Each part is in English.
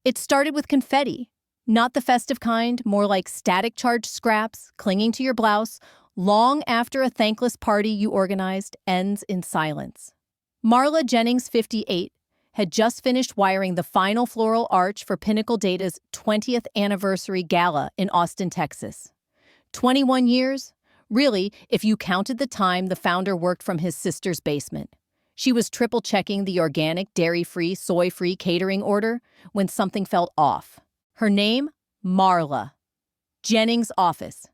It started with confetti, not the festive kind, more like static charge scraps clinging to your blouse long after a thankless party you organized ends in silence. Marla Jennings, 58, had just finished wiring the final floral arch for Pinnacle Data's 20th anniversary gala in Austin, Texas. 21 years? Really, if you counted the time the founder worked from his sister's basement. She was triple-checking the organic, dairy-free, soy-free catering order when something felt off. Her name? Marla. Jennings' office.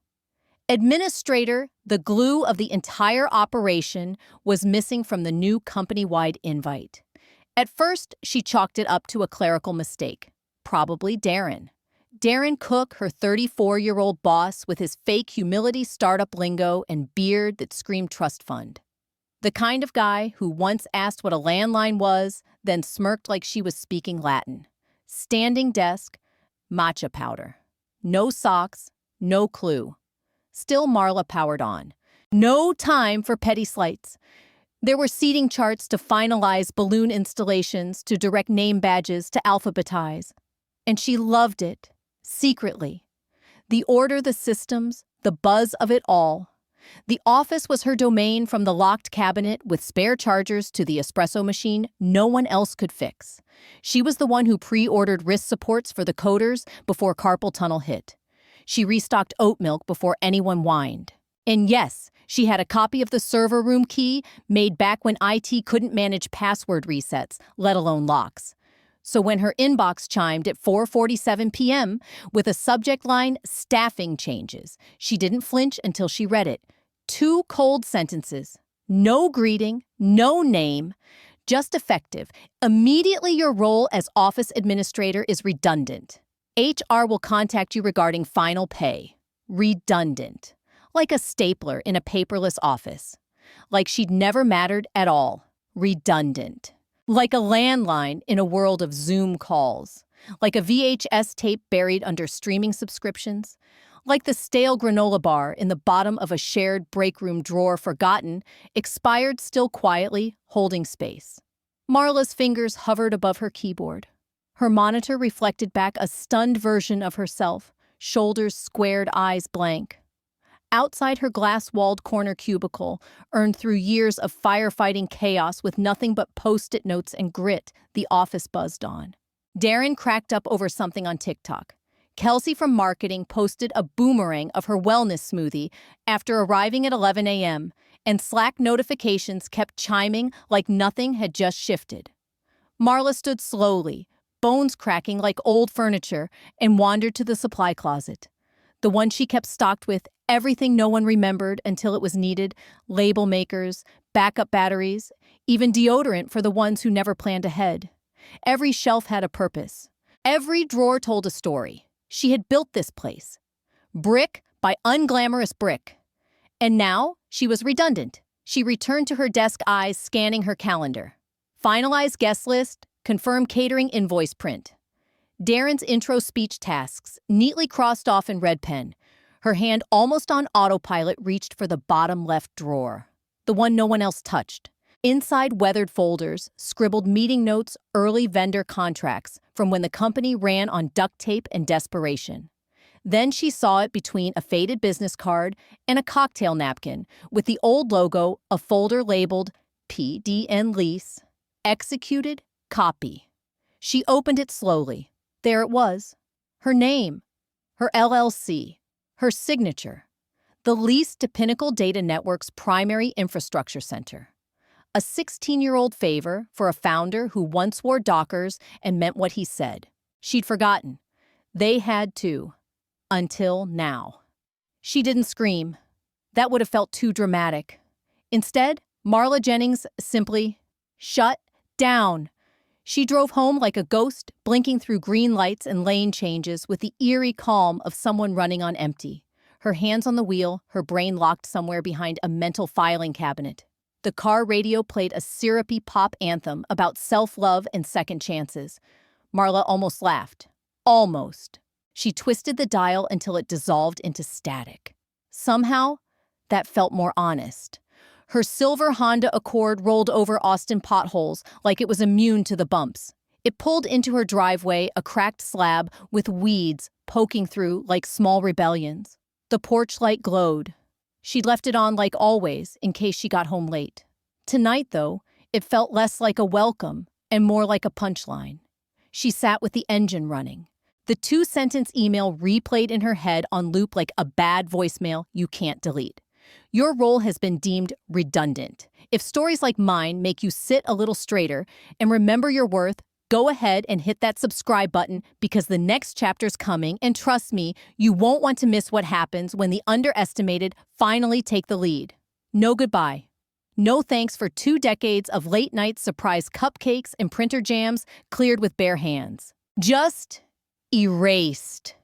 Administrator, the glue of the entire operation, was missing from the new company-wide invite. At first, she chalked it up to a clerical mistake. Probably Darren. Darren Cook, her 34-year-old boss with his fake humility startup lingo and beard that screamed trust fund. The kind of guy who once asked what a landline was, then smirked like she was speaking Latin. Standing desk, matcha powder. No socks, no clue. Still Marla powered on. No time for petty slights. There were seating charts to finalize, balloon installations to direct name badges to alphabetize. And she loved it, secretly. The order, the systems, the buzz of it all. The office was her domain, from the locked cabinet with spare chargers to the espresso machine no one else could fix. She was the one who pre-ordered wrist supports for the coders before carpal tunnel hit. She restocked oat milk before anyone whined. And yes, she had a copy of the server room key made back when IT couldn't manage password resets, let alone locks. So when her inbox chimed at 4:47 p.m. with a subject line, staffing changes, she didn't flinch until she read it. 2 cold sentences. No greeting, no name, just effective. Immediately your role as office administrator is redundant. HR will contact you regarding final pay. Redundant. Like a stapler in a paperless office. Like she'd never mattered at all. Redundant. Like a landline in a world of Zoom calls. Like a VHS tape buried under streaming subscriptions. Like the stale granola bar in the bottom of a shared break room drawer, forgotten, expired still quietly, holding space. Marla's fingers hovered above her keyboard. Her monitor reflected back a stunned version of herself, shoulders squared, eyes blank. Outside her glass-walled corner cubicle, earned through years of firefighting chaos with nothing but post-it notes and grit, the office buzzed on. Darren cracked up over something on TikTok. Kelsey from marketing posted a boomerang of her wellness smoothie after arriving at 11 a.m., and Slack notifications kept chiming like nothing had just shifted. Marla stood slowly, bones cracking like old furniture, and wandered to the supply closet. The one she kept stocked with everything no one remembered until it was needed, label makers, backup batteries, even deodorant for the ones who never planned ahead. Every shelf had a purpose. Every drawer told a story. She had built this place. Brick by unglamorous brick. And now she was redundant. She returned to her desk, eyes scanning her calendar. Finalize guest list, confirm catering invoice print. Darren's intro speech tasks, neatly crossed off in red pen. Her hand, almost on autopilot, reached for the bottom left drawer. The one no one else touched. Inside weathered folders, scribbled meeting notes, early vendor contracts from when the company ran on duct tape and desperation. Then she saw it between a faded business card and a cocktail napkin with the old logo, a folder labeled PDN Lease, Executed Copy. She opened it slowly. There it was. Her name, her LLC, her signature. The lease to Pinnacle Data Network's primary infrastructure center. A 16-year-old favor for a founder who once wore Dockers and meant what he said. She'd forgotten. They had too. Until now. She didn't scream. That would have felt too dramatic. Instead, Marla Jennings simply shut down. She drove home like a ghost, blinking through green lights and lane changes with the eerie calm of someone running on empty. Her hands on the wheel, her brain locked somewhere behind a mental filing cabinet. The car radio played a syrupy pop anthem about self-love and second chances. Marla almost laughed. Almost. She twisted the dial until it dissolved into static. Somehow, that felt more honest. Her silver Honda Accord rolled over Austin potholes like it was immune to the bumps. It pulled into her driveway, a cracked slab with weeds poking through like small rebellions. The porch light glowed. She'd left it on like always, in case she got home late. Tonight, though, it felt less like a welcome and more like a punchline. She sat with the engine running. The two-sentence email replayed in her head on loop like a bad voicemail you can't delete. Your role has been deemed redundant. If stories like mine make you sit a little straighter and remember your worth, go ahead and hit that subscribe button because the next chapter's coming, and trust me, you won't want to miss what happens when the underestimated finally take the lead. No goodbye. No thanks for 2 decades of late-night surprise cupcakes and printer jams cleared with bare hands. Just erased.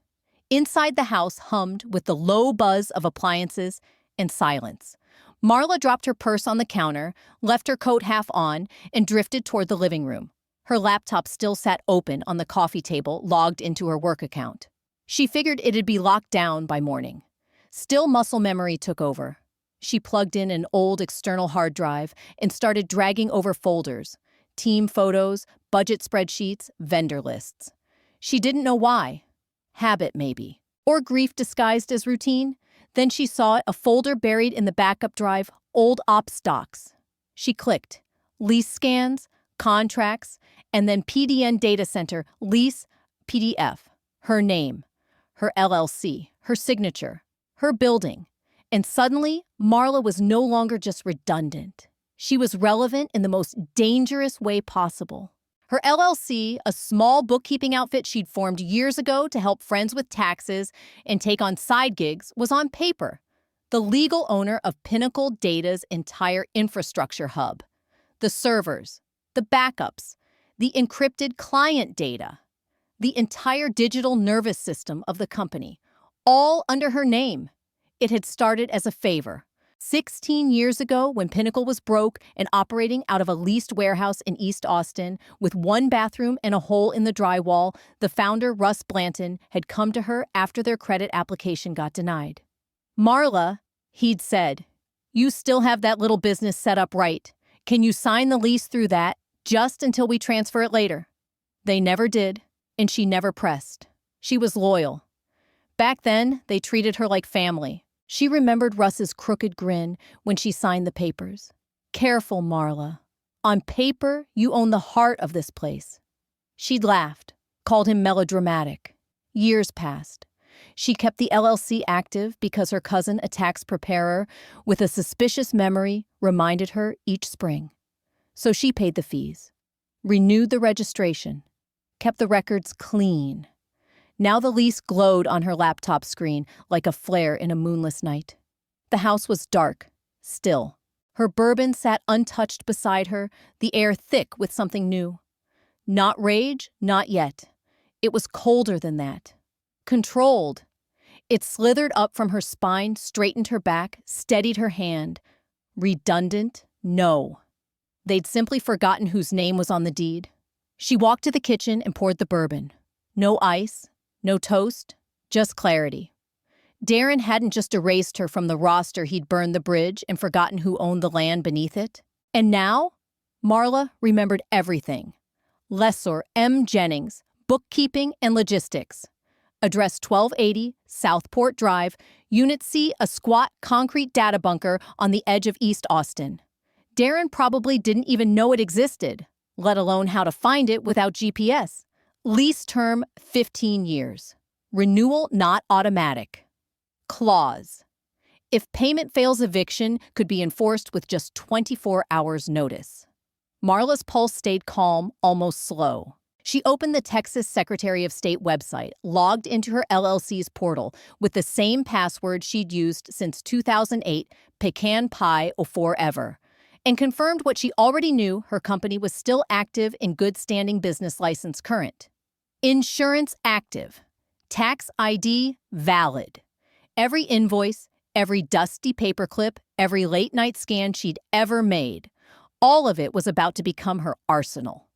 Inside the house hummed with the low buzz of appliances and silence. Marla dropped her purse on the counter, left her coat half on, and drifted toward the living room. Her laptop still sat open on the coffee table, logged into her work account. She figured it'd be locked down by morning. Still, muscle memory took over. She plugged in an old external hard drive and started dragging over folders, team photos, budget spreadsheets, vendor lists. She didn't know why. Habit, maybe. Or grief disguised as routine. Then she saw a folder buried in the backup drive, old ops docs. She clicked. Lease scans, contracts, and then PDN data center, lease, PDF. Her name, her LLC, her signature, her building. And suddenly, Marla was no longer just redundant. She was relevant in the most dangerous way possible. Her LLC, a small bookkeeping outfit she'd formed years ago to help friends with taxes and take on side gigs, was on paper the legal owner of Pinnacle Data's entire infrastructure hub. The servers, the backups, the encrypted client data, the entire digital nervous system of the company, all under her name. It had started as a favor. 16 years ago, when Pinnacle was broke and operating out of a leased warehouse in East Austin with 1 bathroom and a hole in the drywall, the founder, Russ Blanton, had come to her after their credit application got denied. Marla, he'd said, you still have that little business set up right. Can you sign the lease through that just until we transfer it later? They never did, and she never pressed. She was loyal. Back then, they treated her like family. She remembered Russ's crooked grin when she signed the papers. Careful, Marla. On paper, you own the heart of this place. She'd laughed, called him melodramatic. Years passed. She kept the LLC active because her cousin, a tax preparer with a suspicious memory, reminded her each spring. So she paid the fees, renewed the registration, kept the records clean. Now the lease glowed on her laptop screen like a flare in a moonless night. The house was dark, still. Her bourbon sat untouched beside her, the air thick with something new. Not rage, not yet. It was colder than that. Controlled. It slithered up from her spine, straightened her back, steadied her hand. Redundant? No. They'd simply forgotten whose name was on the deed. She walked to the kitchen and poured the bourbon. No ice. No toast, just clarity. Darren hadn't just erased her from the roster he'd burned the bridge and forgotten who owned the land beneath it. And now, Marla remembered everything. Lessor M. Jennings, bookkeeping and logistics. Address 1280 Southport Drive, Unit C, a squat concrete data bunker on the edge of East Austin. Darren probably didn't even know it existed, let alone how to find it without GPS. Lease term, 15 years. Renewal not automatic. Clause. If payment fails, eviction could be enforced with just 24 hours notice. Marla's pulse stayed calm, almost slow. She opened the Texas Secretary of State website, logged into her LLC's portal with the same password she'd used since 2008, Pecan Pie or forever, and confirmed what she already knew: her company was still active in good standing, business license current. Insurance active. Tax ID valid. Every invoice, every dusty paperclip, every late-night scan she'd ever made, all of it was about to become her arsenal.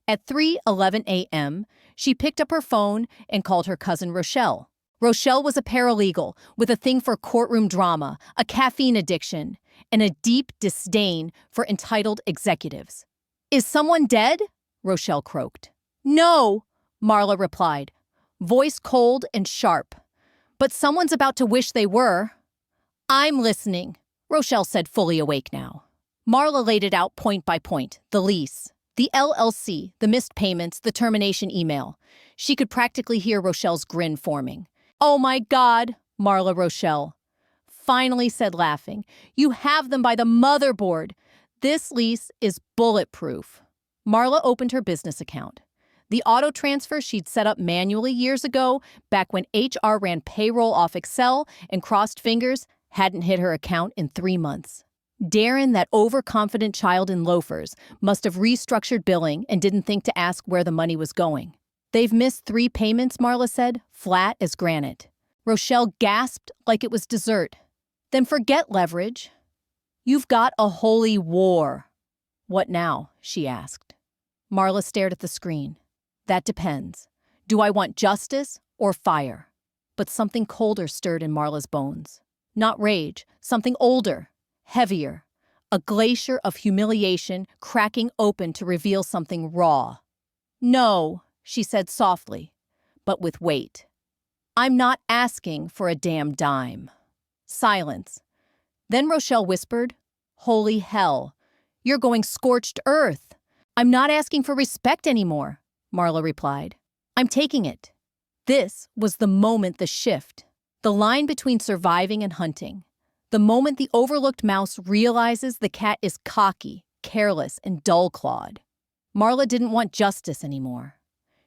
At 3:11 a.m., she picked up her phone and called her cousin Rochelle. Rochelle was a paralegal with a thing for courtroom drama, a caffeine addiction, and a deep disdain for entitled executives. Is someone dead? Rochelle croaked. No, Marla replied, voice cold and sharp. But someone's about to wish they were. I'm listening, Rochelle said, fully awake now. Marla laid it out point by point, the lease, the LLC, the missed payments, the termination email. She could practically hear Rochelle's grin forming. Oh my God, Marla Rochelle finally said, laughing. You have them by the motherboard. This lease is bulletproof. Marla opened her business account. The auto transfer she'd set up manually years ago, back when HR ran payroll off Excel and crossed fingers, hadn't hit her account in 3 months. Darren, that overconfident child in loafers, must have restructured billing and didn't think to ask where the money was going. They've missed 3 payments, Marla said, flat as granite. Rochelle gasped like it was dessert. Then forget leverage. You've got a holy war. What now? She asked. Marla stared at the screen. That depends. Do I want justice or fire? But something colder stirred in Marla's bones. Not rage, something older, heavier. A glacier of humiliation cracking open to reveal something raw. No, she said softly, but with weight. I'm not asking for a damn dime. Silence. Then Rochelle whispered, Holy hell, you're going scorched earth. I'm not asking for respect anymore, Marla replied. I'm taking it. This was the moment, the shift, the line between surviving and hunting. The moment the overlooked mouse realizes the cat is cocky, careless, and dull-clawed. Marla didn't want justice anymore.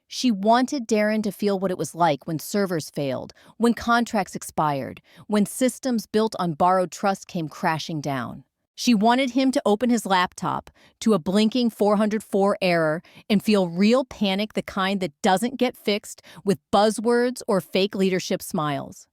She wanted Darren to feel what it was like when servers failed, when contracts expired, when systems built on borrowed trust came crashing down. She wanted him to open his laptop to a blinking 404 error and feel real panic, the kind that doesn't get fixed with buzzwords or fake leadership smiles.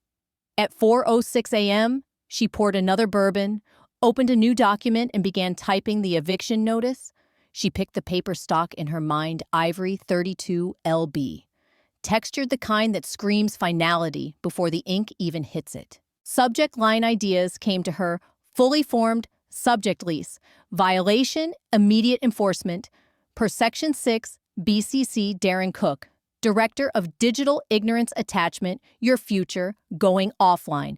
At 4:06 a.m., she poured another bourbon, opened a new document, and began typing the eviction notice. She picked the paper stock in her mind, ivory 32 LB. Textured, the kind that screams finality before the ink even hits it. Subject line ideas came to her, fully formed, subject lease, violation, immediate enforcement, per Section 6, BCC Darren Cook, Director of Digital Ignorance Attachment, your future, going offline,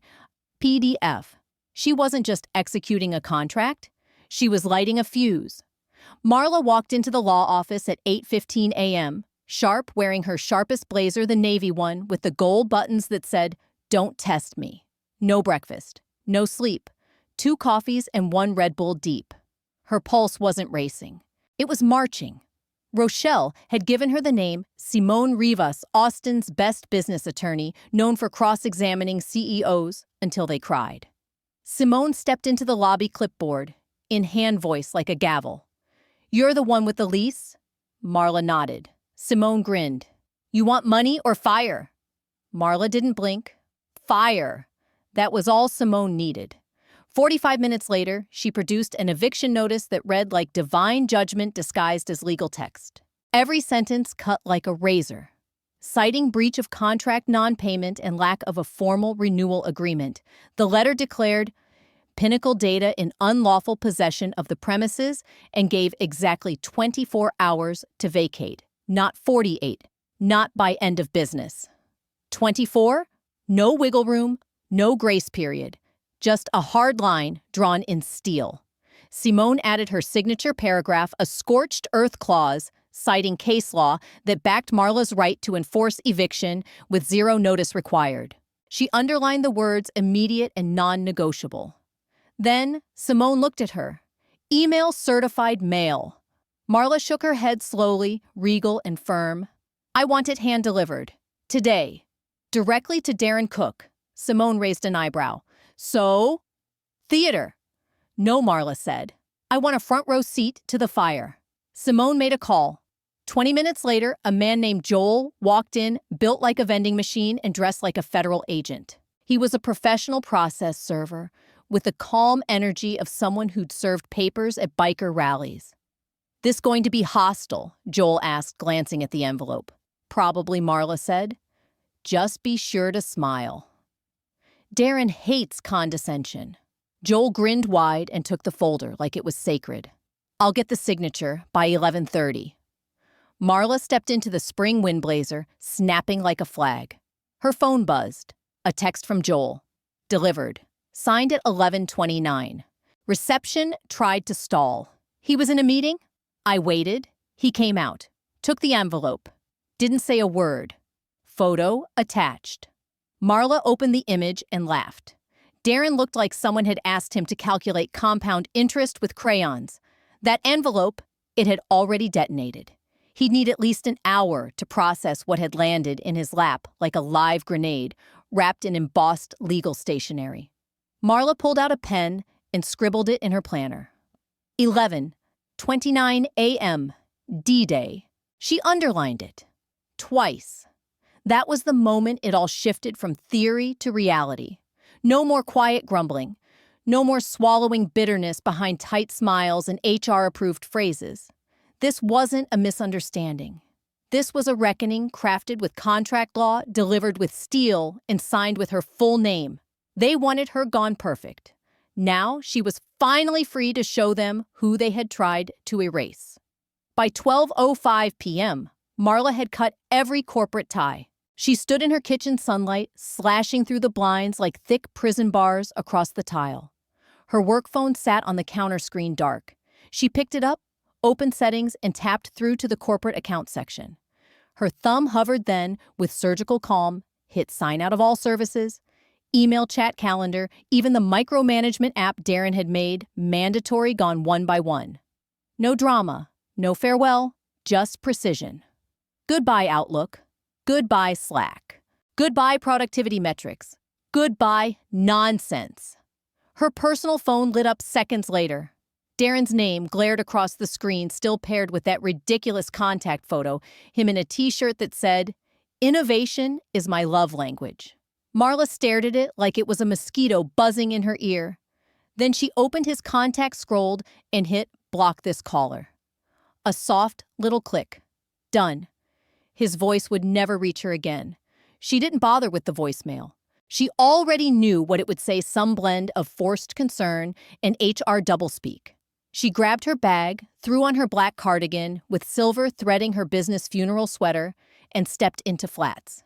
PDF. She wasn't just executing a contract, she was lighting a fuse. Marla walked into the law office at 8:15 a.m., sharp, wearing her sharpest blazer, the navy one, with the gold buttons that said, Don't test me. No breakfast, no sleep, 2 coffees and 1 Red Bull deep. Her pulse wasn't racing. It was marching. Rochelle had given her the name Simone Rivas, Austin's best business attorney, known for cross-examining CEOs until they cried. Simone stepped into the lobby, clipboard, in hand voice like a gavel. You're the one with the lease? Marla nodded. Simone grinned. You want money or fire? Marla didn't blink. Fire. That was all Simone needed. 45 minutes later, she produced an eviction notice that read like divine judgment disguised as legal text. Every sentence cut like a razor. Citing breach of contract, non-payment, and lack of a formal renewal agreement, the letter declared Pinnacle Data in unlawful possession of the premises and gave exactly 24 hours to vacate, not 48, not by end of business. 24? No wiggle room, no grace period. Just a hard line drawn in steel. Simone added her signature paragraph, a scorched earth clause, citing case law that backed Marla's right to enforce eviction with 0 notice required. She underlined the words immediate and non-negotiable. Then Simone looked at her. Email certified mail. Marla shook her head slowly, regal and firm. I want it hand-delivered. Today. Directly to Darren Cook. Simone raised an eyebrow. So? Theater. No, Marla said. I want a front row seat to the fire. Simone made a call. 20 minutes later, a man named Joel walked in, built like a vending machine and dressed like a federal agent. He was a professional process server, with the calm energy of someone who'd served papers at biker rallies. This going to be hostile? Joel asked, glancing at the envelope. Probably, Marla said. Just be sure to smile. Darren hates condescension. Joel grinned wide and took the folder like it was sacred. I'll get the signature by 11:30. Marla stepped into the spring windblazer, snapping like a flag. Her phone buzzed. A text from Joel. Delivered. Signed at 11:29. Reception tried to stall. He was in a meeting? I waited. He came out. Took the envelope. Didn't say a word. Photo attached. Marla opened the image and laughed. Darren looked like someone had asked him to calculate compound interest with crayons. That envelope, it had already detonated. He'd need at least an hour to process what had landed in his lap like a live grenade, wrapped in embossed legal stationery. Marla pulled out a pen and scribbled it in her planner. 11:29 a.m. D-Day. She underlined it. Twice. That was the moment it all shifted from theory to reality. No more quiet grumbling. No more swallowing bitterness behind tight smiles and HR-approved phrases. This wasn't a misunderstanding. This was a reckoning crafted with contract law, delivered with steel, and signed with her full name. They wanted her gone perfect. Now she was finally free to show them who they had tried to erase. By 12:05 p.m., Marla had cut every corporate tie. She stood in her kitchen sunlight, slashing through the blinds like thick prison bars across the tile. Her work phone sat on the counter screen dark. She picked it up, opened settings, and tapped through to the corporate account section. Her thumb hovered then, with surgical calm, hit sign out of all services, email, chat, calendar, even the micromanagement app Darren had made, mandatory, gone one by one. No drama, no farewell, just precision. Goodbye Outlook. Goodbye Slack. Goodbye productivity metrics. Goodbye nonsense. Her personal phone lit up seconds later. Darren's name glared across the screen, still paired with that ridiculous contact photo, him in a t-shirt that said, "Innovation is my love language." Marla stared at it like it was a mosquito buzzing in her ear. Then she opened his contact, scrolled, and hit block this caller. A soft little click. Done. His voice would never reach her again. She didn't bother with the voicemail. She already knew what it would say, some blend of forced concern and HR doublespeak. She grabbed her bag, threw on her black cardigan with silver threading her business funeral sweater, and stepped into flats.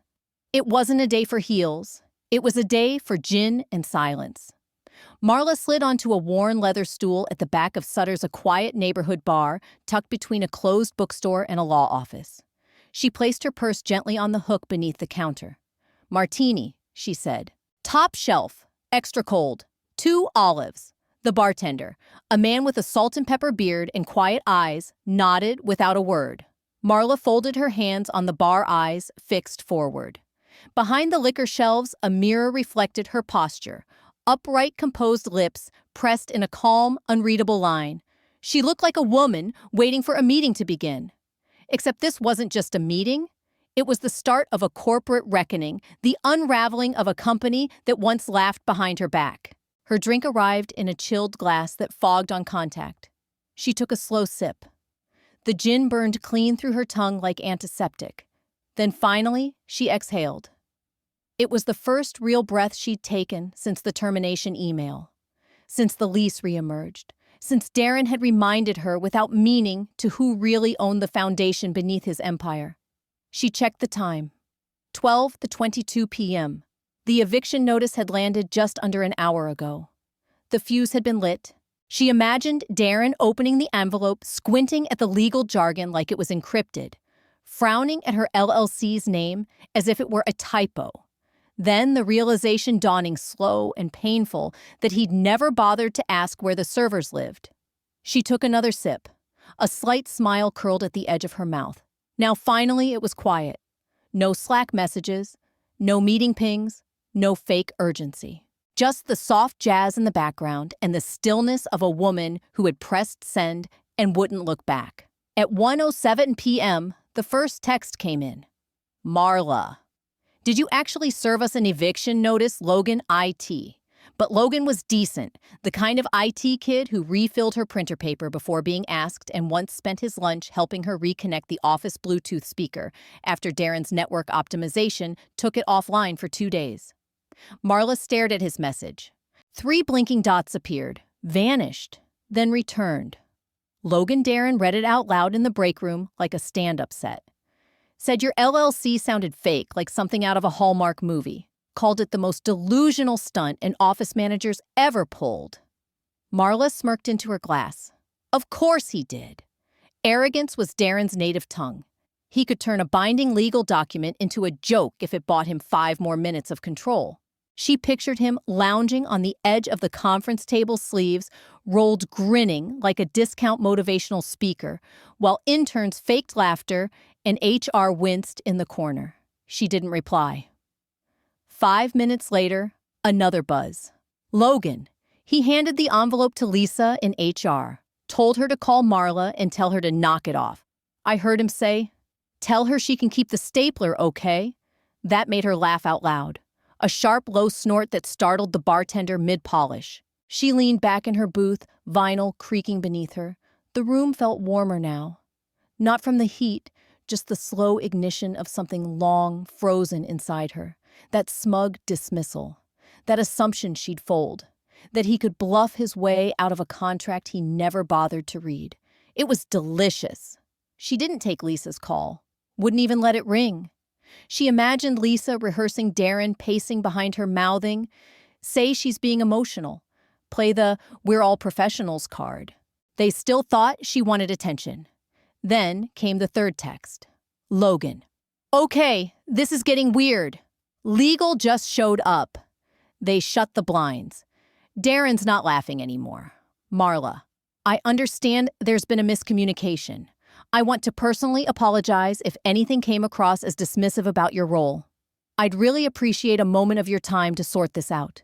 It wasn't a day for heels. It was a day for gin and silence. Marla slid onto a worn leather stool at the back of Sutter's, a quiet neighborhood bar tucked between a closed bookstore and a law office. She placed her purse gently on the hook beneath the counter. "Martini," she said. "Top shelf, extra cold, 2 olives." The bartender, a man with a salt and pepper beard and quiet eyes, nodded without a word. Marla folded her hands on the bar, eyes fixed forward. Behind the liquor shelves, a mirror reflected her posture. Upright, composed lips pressed in a calm, unreadable line. She looked like a woman waiting for a meeting to begin. Except this wasn't just a meeting. It was the start of a corporate reckoning, the unraveling of a company that once laughed behind her back. Her drink arrived in a chilled glass that fogged on contact. She took a slow sip. The gin burned clean through her tongue like antiseptic. Then finally, she exhaled. It was the first real breath she'd taken since the termination email, since the lease reemerged, since Darren had reminded her without meaning to who really owned the foundation beneath his empire. She checked the time. 12:22 p.m. The eviction notice had landed just under an hour ago. The fuse had been lit. She imagined Darren opening the envelope, squinting at the legal jargon like it was encrypted, frowning at her LLC's name as if it were a typo. Then the realization dawning slow and painful that he'd never bothered to ask where the servers lived. She took another sip. A slight smile curled at the edge of her mouth. Now finally it was quiet. No Slack messages, no meeting pings, no fake urgency. Just the soft jazz in the background and the stillness of a woman who had pressed send and wouldn't look back. At 1:07 p.m., the first text came in. "Marla, did you actually serve us an eviction notice, Logan IT?" But Logan was decent, the kind of IT kid who refilled her printer paper before being asked and once spent his lunch helping her reconnect the office Bluetooth speaker after Darren's network optimization took it offline for 2 days. Marla stared at his message. 3 blinking dots appeared, vanished, then returned. Logan Darren read it out loud in the break room like a stand-up set. Said your LLC sounded fake, like something out of a Hallmark movie. Called it the most delusional stunt an office manager's ever pulled. Marla smirked into her glass. Of course he did. Arrogance was Darren's native tongue. He could turn a binding legal document into a joke if it bought him 5 more minutes of control. She pictured him lounging on the edge of the conference table sleeves, rolled grinning like a discount motivational speaker, while interns faked laughter and HR winced in the corner. She didn't reply. 5 minutes later, another buzz. Logan. He handed the envelope to Lisa in HR, told her to call Marla and tell her to knock it off. I heard him say, "Tell her she can keep the stapler, okay?" That made her laugh out loud. A sharp, low snort that startled the bartender mid-polish. She leaned back in her booth, vinyl creaking beneath her. The room felt warmer now. Not from the heat, just the slow ignition of something long, frozen inside her. That smug dismissal. That assumption she'd fold. That he could bluff his way out of a contract he never bothered to read. It was delicious. She didn't take Lisa's call. Wouldn't even let it ring. She imagined Lisa rehearsing Darren pacing behind her mouthing, say she's being emotional, play the "we're all professionals" card. They still thought she wanted attention. Then came the third text. Logan. Okay, this is getting weird. Legal just showed up. They shut the blinds. Darren's not laughing anymore. Marla. I understand there's been a miscommunication. I want to personally apologize if anything came across as dismissive about your role. I'd really appreciate a moment of your time to sort this out.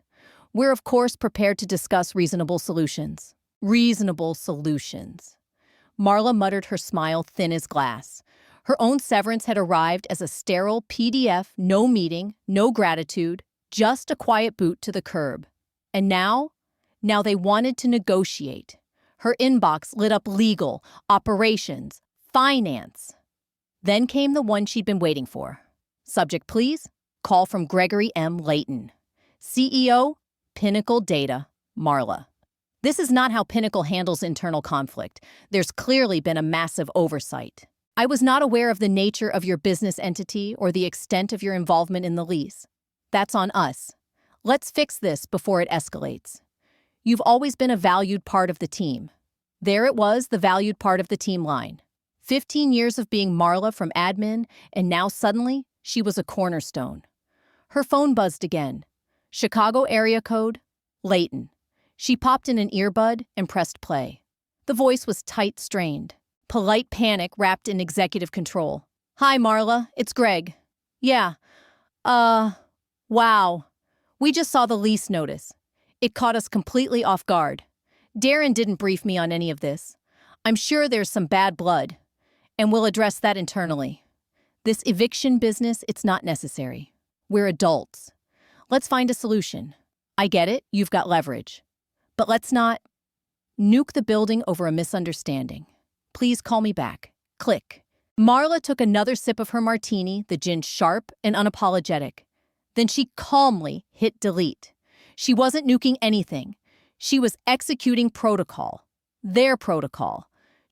We're of course prepared to discuss reasonable solutions. Reasonable solutions. Marla muttered, her smile thin as glass. Her own severance had arrived as a sterile PDF, no meeting, no gratitude, just a quiet boot to the curb. And now they wanted to negotiate. Her inbox lit up legal, operations, finance. Then came the one she'd been waiting for. Subject, please. Call from Gregory M. Layton. CEO, Pinnacle Data, Marla. This is not how Pinnacle handles internal conflict. There's clearly been a massive oversight. I was not aware of the nature of your business entity or the extent of your involvement in the lease. That's on us. Let's fix this before it escalates. You've always been a valued part of the team. There it was, the valued part of the team line. 15 years of being Marla from admin, and now suddenly, she was a cornerstone. Her phone buzzed again. Chicago area code, Layton. She popped in an earbud and pressed play. The voice was tight, strained. Polite panic wrapped in executive control. Hi, Marla. It's Greg. Yeah. Wow. We just saw the lease notice. It caught us completely off guard. Darren didn't brief me on any of this. I'm sure there's some bad blood, and we'll address that internally. This eviction business, it's not necessary. We're adults. Let's find a solution. I get it, you've got leverage. But let's not nuke the building over a misunderstanding. Please call me back. Click. Marla took another sip of her martini, the gin sharp and unapologetic. Then she calmly hit delete. She wasn't nuking anything. She was executing protocol. Their protocol.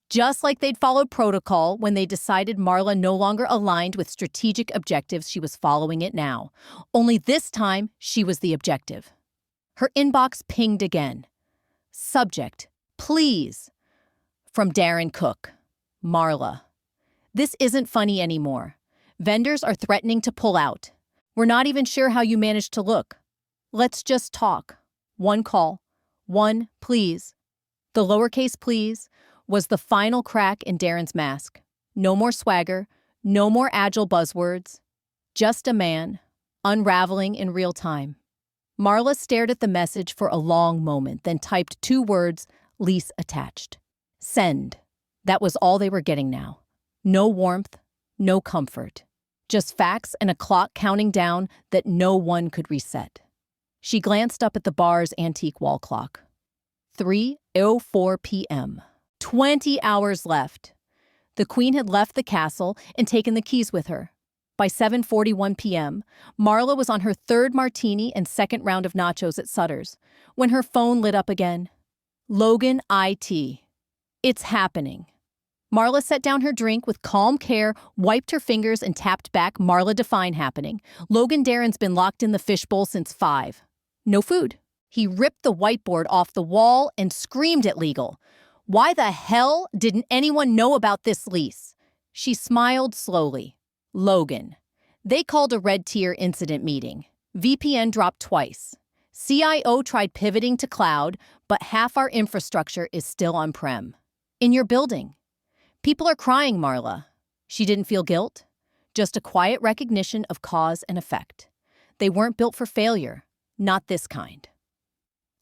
Just like they'd followed protocol when they decided Marla no longer aligned with strategic objectives, she was following it now. Only this time, she was the objective. Her inbox pinged again. Subject, please. From Darren Cook. Marla. This isn't funny anymore. Vendors are threatening to pull out. We're not even sure how you managed to look. Let's just talk. One call. One, please. The lowercase please was the final crack in Darren's mask. No more swagger, no more agile buzzwords. Just a man, unraveling in real time. Marla stared at the message for a long moment, then typed 2 words, lease attached. Send. That was all they were getting now. No warmth, no comfort. Just facts and a clock counting down that no one could reset. She glanced up at the bar's antique wall clock. 3:04 p.m. 20 hours left. The queen had left the castle and taken the keys with her. By 7:41 p.m., Marla was on her 3rd martini and 2nd round of nachos at Sutter's when her phone lit up again. Logan IT. It's happening. Marla set down her drink with calm care, wiped her fingers, and tapped back. Marla, define happening. Logan Darren's been locked in the fishbowl since 5. No food. He ripped the whiteboard off the wall and screamed at legal. Why the hell didn't anyone know about this lease? She smiled slowly. Logan. They called a red tier incident meeting. VPN dropped twice. CIO tried pivoting to cloud, but half our infrastructure is still on-prem. In your building. People are crying, Marla. She didn't feel guilt, just a quiet recognition of cause and effect. They weren't built for failure, not this kind.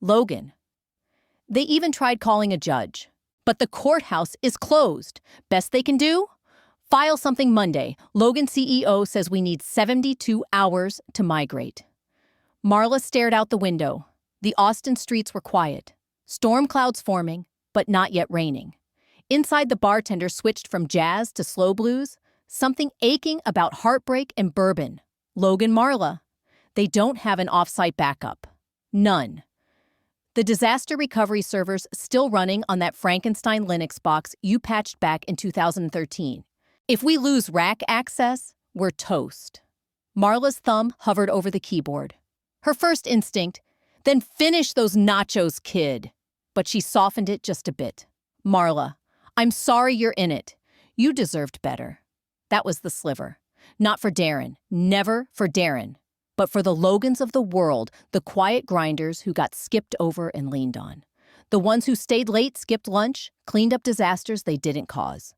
Logan. They even tried calling a judge, but the courthouse is closed. Best they can do? File something Monday. Logan CEO says we need 72 hours to migrate. Marla stared out the window. The Austin streets were quiet. Storm clouds forming, but not yet raining. Inside, the bartender switched from jazz to slow blues, something aching about heartbreak and bourbon. Logan, Marla. They don't have an off-site backup. None. The disaster recovery server's still running on that Frankenstein Linux box you patched back in 2013. If we lose rack access, we're toast. Marla's thumb hovered over the keyboard. Her first instinct, then finish those nachos, kid. But she softened it just a bit. Marla, I'm sorry you're in it. You deserved better. That was the sliver. Not for Darren, never for Darren, but for the Logans of the world, the quiet grinders who got skipped over and leaned on. The ones who stayed late, skipped lunch, cleaned up disasters they didn't cause.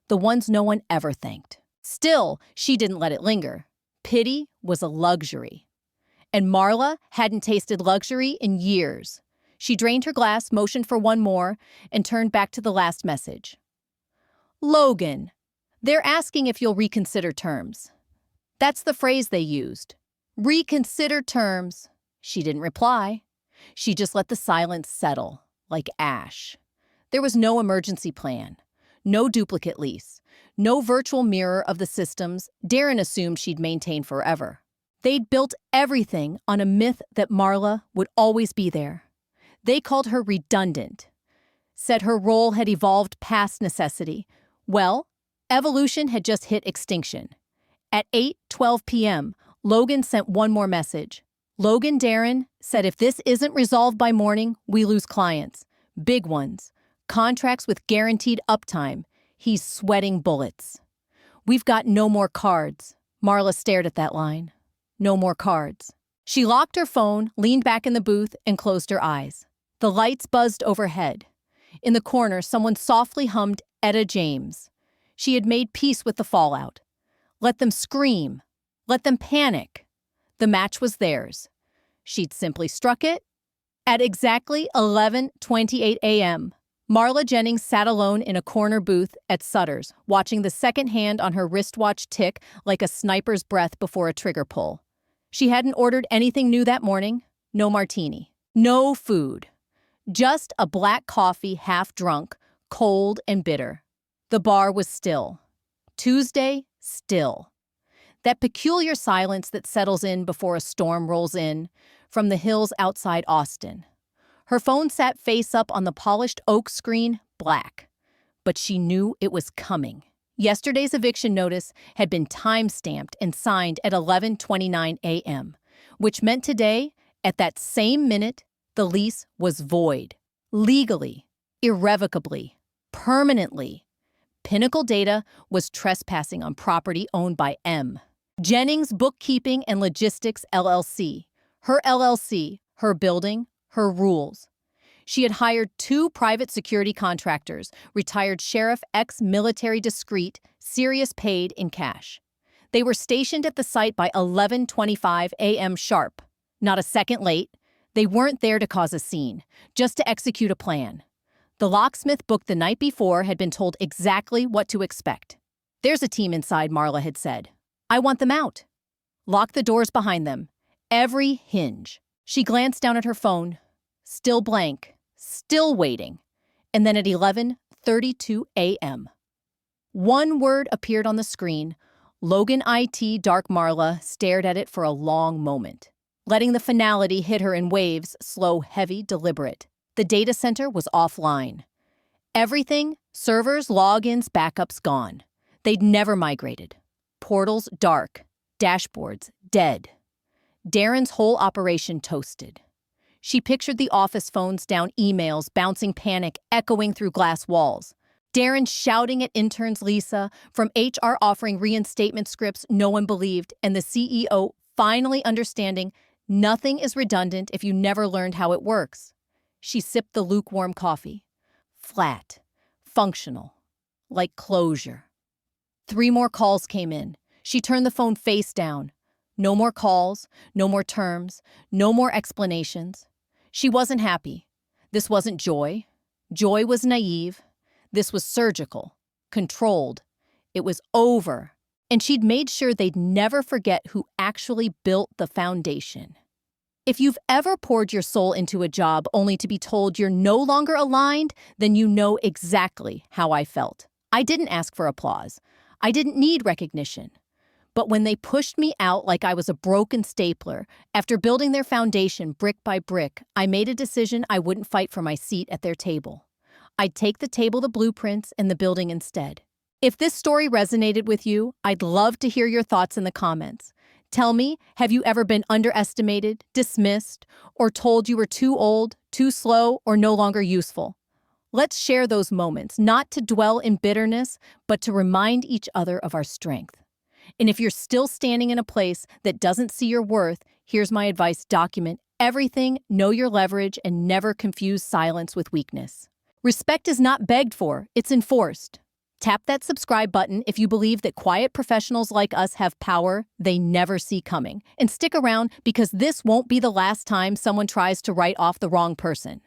The ones no one ever thanked. Still, she didn't let it linger. Pity was a luxury. And Marla hadn't tasted luxury in years. She drained her glass, motioned for one more, and turned back to the last message. Logan, they're asking if you'll reconsider terms. That's the phrase they used. Reconsider terms. She didn't reply. She just let the silence settle, like ash. There was no emergency plan, no duplicate lease, no virtual mirror of the systems Darren assumed she'd maintain forever. They'd built everything on a myth that Marla would always be there. They called her redundant, said her role had evolved past necessity. Well, evolution had just hit extinction. At 8:12 p.m., Logan sent one more message. Logan Darren said if this isn't resolved by morning, we lose clients. Big ones. Contracts with guaranteed uptime. He's sweating bullets. We've got no more cards. Marla stared at that line. No more cards. She locked her phone, leaned back in the booth, and closed her eyes. The lights buzzed overhead. In the corner, someone softly hummed Etta James. She had made peace with the fallout. Let them scream. Let them panic. The match was theirs. She'd simply struck it. At exactly 11:28 a.m., Marla Jennings sat alone in a corner booth at Sutter's, watching the second hand on her wristwatch tick like a sniper's breath before a trigger pull. She hadn't ordered anything new that morning. No martini. No food. Just a black coffee, half drunk, cold and bitter. The bar was still. Tuesday, still. That peculiar silence that settles in before a storm rolls in from the hills outside Austin. Her phone sat face up on the polished oak screen, black. But she knew it was coming. Yesterday's eviction notice had been time-stamped and signed at 11:29 a.m., which meant today, at that same minute, the lease was void. Legally, irrevocably, permanently. Pinnacle Data was trespassing on property owned by M. Jennings Bookkeeping and Logistics LLC. Her LLC, her building, her rules. She had hired 2 private security contractors, retired sheriff, ex-military discreet, serious paid in cash. They were stationed at the site by 11:25 a.m. sharp. Not a second late. They weren't there to cause a scene, just to execute a plan. The locksmith booked the night before had been told exactly what to expect. There's a team inside, Marla had said. I want them out. Lock the doors behind them. Every hinge. She glanced down at her phone. Still blank. Still waiting. And then at 11:32 a.m. One word appeared on the screen. Logan IT Dark. Marla stared at it for a long moment, letting the finality hit her in waves, slow, heavy, deliberate. The data center was offline. Everything, servers, logins, backups gone. They'd never migrated. Portals dark, dashboards dead. Darren's whole operation toasted. She pictured the office phones down, emails, bouncing panic, echoing through glass walls. Darren shouting at interns, Lisa, from HR offering reinstatement scripts no one believed, and the CEO finally understanding nothing is redundant if you never learned how it works. She sipped the lukewarm coffee. Flat, functional, like closure. 3 more calls came in. She turned the phone face down. No more calls, no more terms, no more explanations. She wasn't happy. This wasn't joy. Joy was naive. This was surgical, controlled. It was over. And she'd made sure they'd never forget who actually built the foundation. If you've ever poured your soul into a job only to be told you're no longer aligned, then you know exactly how I felt. I didn't ask for applause. I didn't need recognition. But when they pushed me out like I was a broken stapler, after building their foundation brick by brick, I made a decision I wouldn't fight for my seat at their table. I'd take the table, the blueprints, and the building instead. If this story resonated with you, I'd love to hear your thoughts in the comments. Tell me, have you ever been underestimated, dismissed, or told you were too old, too slow, or no longer useful? Let's share those moments, not to dwell in bitterness, but to remind each other of our strength. And if you're still standing in a place that doesn't see your worth, here's my advice: document everything, know your leverage, and never confuse silence with weakness. Respect is not begged for, it's enforced. Tap that subscribe button if you believe that quiet professionals like us have power they never see coming. And stick around, because this won't be the last time someone tries to write off the wrong person.